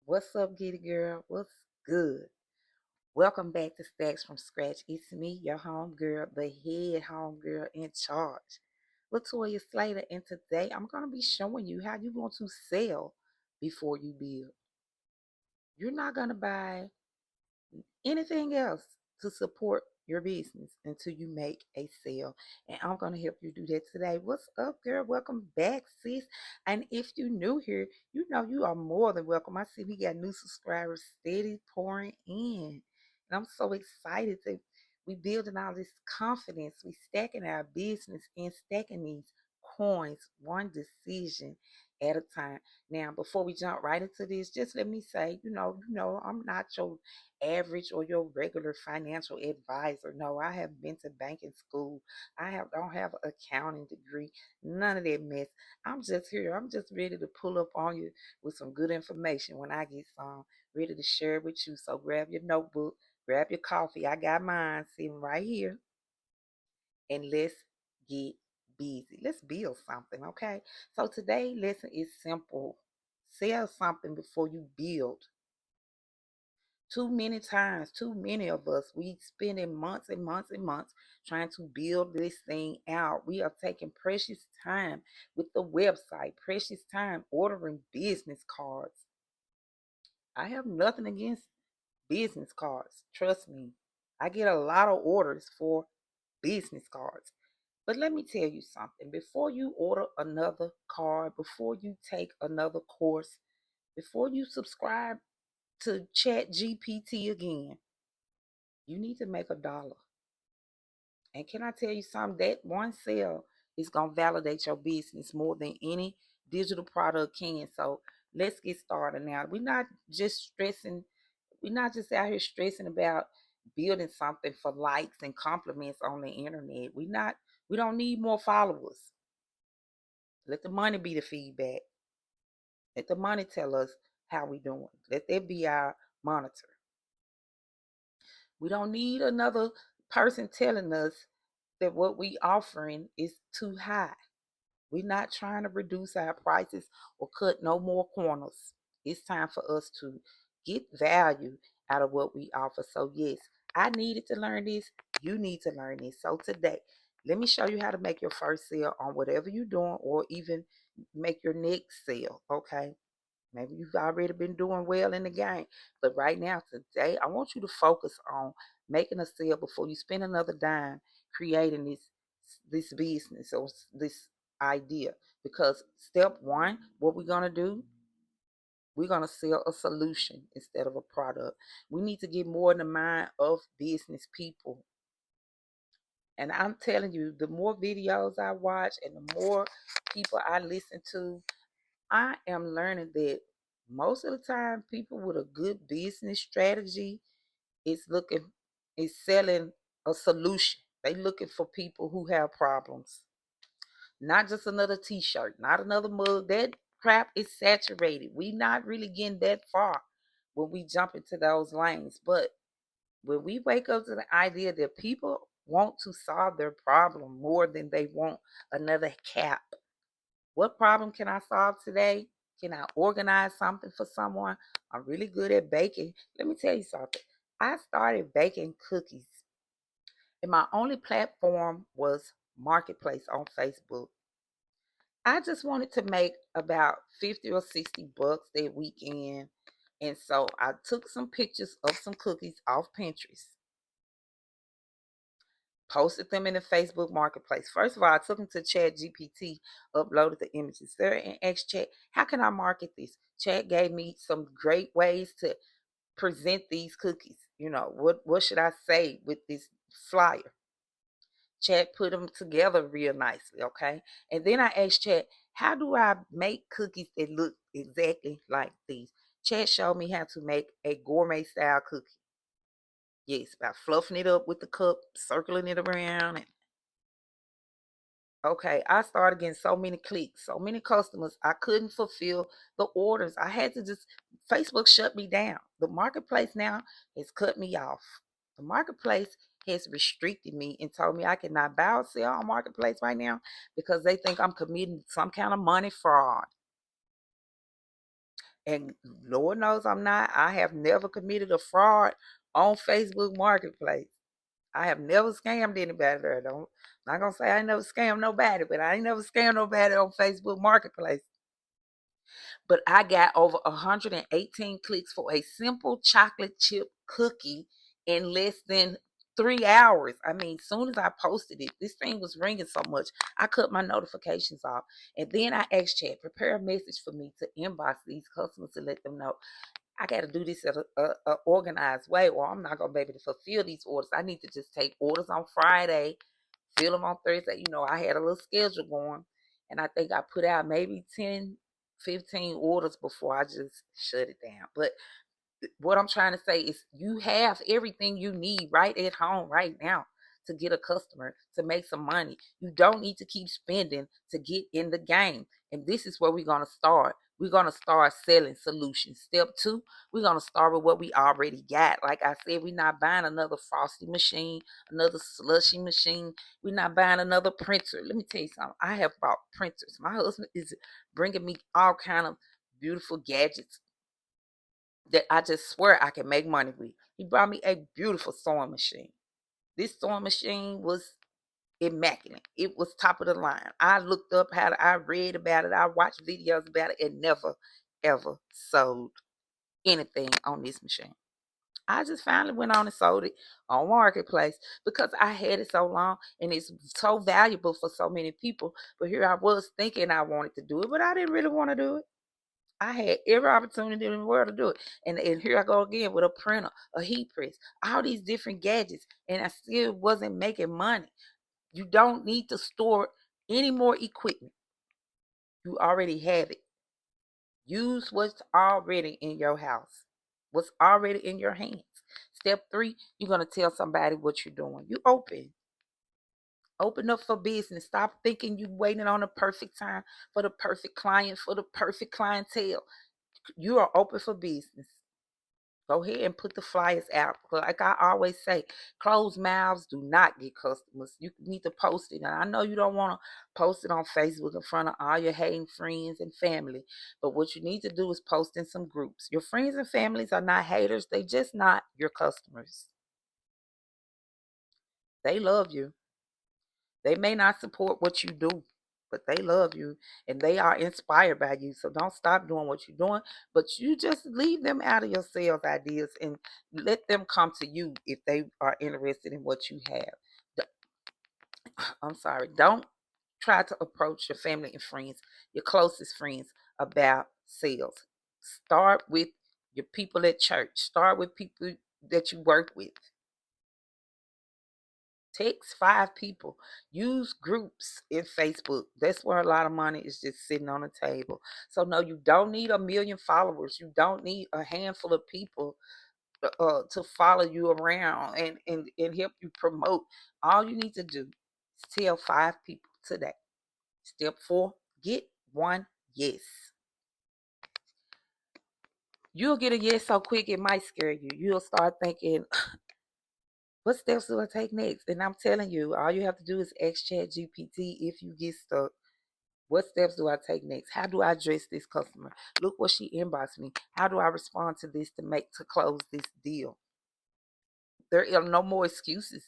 What's up, Giddy Girl? What's good? Welcome back to Stacks from Scratch. It's me, your home girl, the head home girl in charge, Latoya Slater, and today I'm going to be showing you how you're going to sell before you build. You're not going to buy anything else to support your business until you make a sale. And I'm going to help you do that today. What's up, girl? Welcome back, sis. And if you're new here, you know you are more than welcome. I see we got new subscribers steady pouring in. And I'm so excited that we building all this confidence. We stacking our business and stacking these coins one decision at a time. Now, before we jump right into this, just let me say, I'm not your average or your regular financial advisor. No, I have been to banking school. Don't have an accounting degree. None of that mess. I'm just here. I'm just ready to pull up on you with some good information when I get some ready to share it with you. So grab your notebook, grab your coffee. I got mine sitting right here, and let's get busy. Let's build something, okay? So today's lesson is simple. Sell something before you build. Too many times, too many of us, we spending months and months and months trying to build this thing out. We are taking precious time with the website, precious time ordering business cards. I have nothing against business cards. Trust me. I get a lot of orders for business cards. But let me tell you something. Before you order another card, before you take another course, before you subscribe to Chat GPT again, you need to make $1. And can I tell you something? That one sale is gonna validate your business more than any digital product can. So let's get started now. We're not just out here stressing about building something for likes and compliments on the internet. We don't need more followers. Let the money be the feedback. Let the money tell us how we doing. Let that be our monitor. We don't need another person telling us that what we offering is too high. We're not trying to reduce our prices or cut no more corners. It's time for us to get value out of what we offer. So yes, I needed to learn this. You need to learn this. So today, let me show you how to make your first sale on whatever you're doing or even make your next sale. Okay. Maybe you've already been doing well in the game. But right now, today, I want you to focus on making a sale before you spend another dime creating this business or this idea. Because step one, what we're gonna do, we're gonna sell a solution instead of a product. We need to get more in the mind of business people. And I'm telling you, the more videos I watch and the more people I listen to, I am learning that most of the time people with a good business strategy is looking is selling a solution. They looking for people who have problems. Not just another t-shirt, not another mug. That crap is saturated. We not really getting that far when we jump into those lanes. But when we wake up to the idea that people want to solve their problem more than they want another cap, what problem can I solve today? Can I organize something for someone? I'm really good at baking. Let me tell you something. I started baking cookies, and my only platform was Marketplace on Facebook. I just wanted to make about 50 or 60 bucks that weekend. And so I took some pictures of some cookies off Pinterest, posted them in the Facebook Marketplace. First of all, I took them to Chat GPT, uploaded the images there, and asked Chat, how can I market this? Chat gave me some great ways to present these cookies. What should I say with this flyer? Chat put them together real nicely, okay? And then I asked Chat, how do I make cookies that look exactly like these? Chat showed me how to make a gourmet style cookie. Yes, by fluffing it up with the cup, circling it around, and okay, I started getting so many clicks, so many customers. I couldn't fulfill the orders. I had to just, Facebook shut me down. The marketplace now has cut me off. The marketplace has restricted me and told me I cannot buy or sell on marketplace right now because they think I'm committing some kind of money fraud. And Lord knows I'm not. I have never committed a fraud on Facebook Marketplace. I have never scammed anybody there. Don't Not gonna say I ain't never scammed nobody, but I ain't never scammed nobody on Facebook Marketplace. But I got over 118 clicks for a simple chocolate chip cookie in less than 3 hours. I mean, soon as I posted it, this thing was ringing so much, I cut my notifications off. And then I asked Chat, prepare a message for me to inbox these customers to let them know I got to do this in a organized way, or I'm not going to be able to fulfill these orders. I need to just take orders on Friday, fill them on Thursday. I had a little schedule going, and I think I put out maybe 10, 15 orders before I just shut it down. But what I'm trying to say is you have everything you need right at home right now to get a customer, to make some money. You don't need to keep spending to get in the game. And this is where we're going to start. We're going to start selling solutions. Step two, we're going to start with what we already got. Like I said, we're not buying another frosty machine, another slushy machine. We're not buying another printer. Let me tell you something. I have bought printers. My husband is bringing me all kind of beautiful gadgets that I just swear I can make money with. He brought me a beautiful sewing machine. This sewing machine was immaculate. It was top of the line. I looked up how I read about it. I watched videos about it and never ever sold anything on this machine. I just finally went on and sold it on Marketplace because I had it so long and it's so valuable for so many people. But here I was thinking I wanted to do it, but I didn't really want to do it. I had every opportunity in the world to do it. And here I go again with a printer, a heat press, all these different gadgets, and I still wasn't making money. You don't need to store any more equipment. You already have it. Use what's already in your house, what's already in your hands. Step three, you're going to tell somebody what you're doing. You open. Open up for business. Stop thinking you waiting on the perfect time for the perfect client, for the perfect clientele. You are open for business. Go ahead and put the flyers out. Like I always say, closed mouths do not get customers. You need to post it. And I know you don't want to post it on Facebook in front of all your hating friends and family. But what you need to do is post in some groups. Your friends and families are not haters. They just not your customers. They love you. They may not support what you do, but they love you and they are inspired by you. So don't stop doing what you're doing, but you just leave them out of your sales ideas and let them come to you if they are interested in what you have. I'm sorry. Don't try to approach your family and friends, your closest friends, about sales. Start with your people at church. Start with people that you work with. Text 5 people. Use groups in Facebook. That's where a lot of money is just sitting on the table. So no, you don't need a million followers. You don't need a handful of people to follow you around and help you promote. All you need to do is tell 5 people today. Step four, get one yes. You'll get a yes so quick it might scare you. You'll start thinking, what steps do I take next? And I'm telling you, all you have to do is ask Chat GPT if you get stuck. What steps do I take next? How do I address this customer? Look what she inboxed me. How do I respond to this to close this deal? There are no more excuses.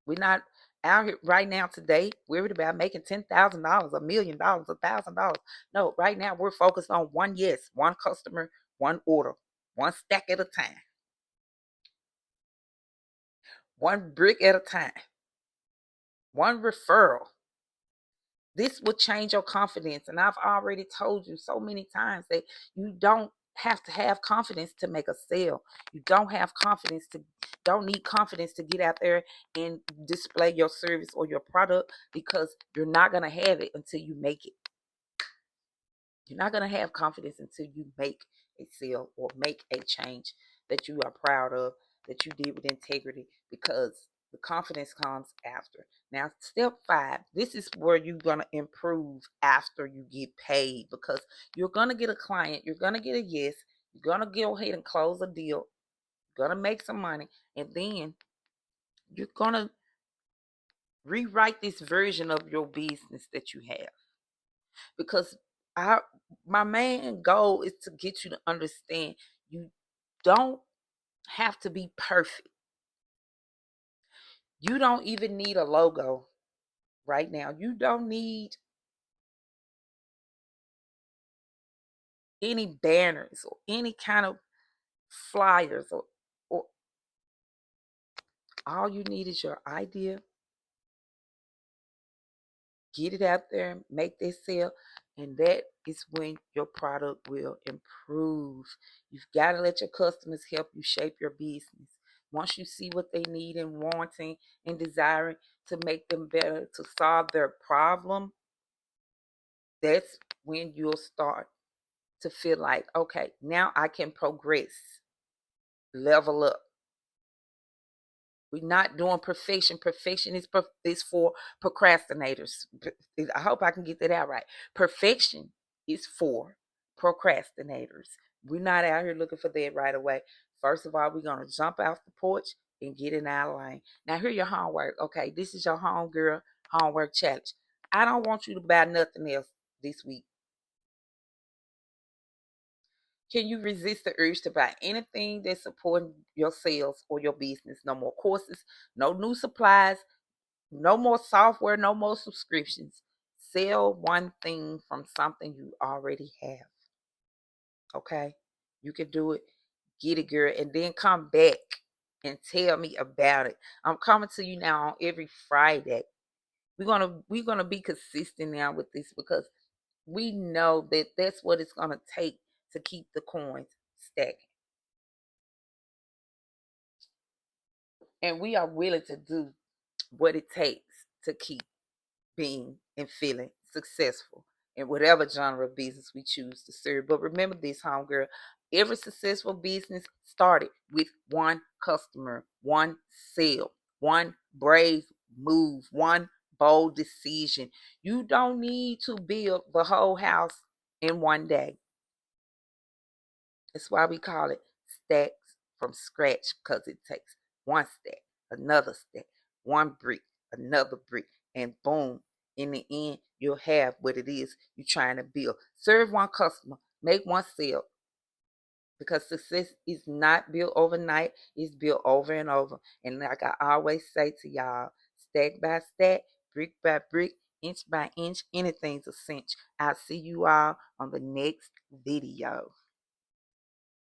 We're not out here right now today worried about making $10,000, $1,000,000, $1,000. No, right now we're focused on one yes, one customer, one order, one stack at a time, one brick at a time, one referral. This will change your confidence. And I've already told you so many times that you don't have to have confidence to make a sale. You don't need confidence to get out there and display your service or your product because you're not going to have it until you make it. You're not going to have confidence until you make a sale or make a change that you are proud of, that you did with integrity, because the confidence comes after. Now, step five, this is where you're going to improve after you get paid, because you're going to get a client, you're going to get a yes, you're going to go ahead and close a deal, you're going to make some money, and then you're going to rewrite this version of your business that you have. Because I my main goal is to get you to understand you don't have to be perfect. You don't even need a logo right now. You don't need any banners or any kind of flyers or all you need is your idea. Get it out there, make this sale, and that is when your product will improve. You've got to let your customers help you shape your business. Once you see what they need and wanting and desiring to make them better, to solve their problem, that's when you'll start to feel like, okay, now I can progress, level up. We're not doing perfection. Perfection is for procrastinators. I hope I can get that out right. Perfection is for procrastinators. We're not out here looking for that right away. First of all, we're gonna jump off the porch and get in our lane. Now, here your homework. Okay, this is your homegirl homework challenge. I don't want you to buy nothing else this week. Can you resist the urge to buy anything that's supporting your sales or your business? No more courses, no new supplies, no more software, no more subscriptions. Sell one thing from something you already have. Okay? You can do it. Get it, girl. And then come back and tell me about it. I'm coming to you now on every Friday. We're gonna be consistent now with this because we know that that's what it's gonna take to keep the coins stacking. And we are willing to do what it takes to keep being and feeling successful in whatever genre of business we choose to serve. But remember this, homegirl, every successful business started with one customer, one sale, one brave move, one bold decision. You don't need to build the whole house in one day. That's why we call it stacks from scratch, because it takes one stack, another stack, one brick, another brick, and boom, in the end, you'll have what it is you're trying to build. Serve one customer, make one sale, because success is not built overnight, it's built over and over. And like I always say to y'all, stack by stack, brick by brick, inch by inch, anything's a cinch. I'll see you all on the next video.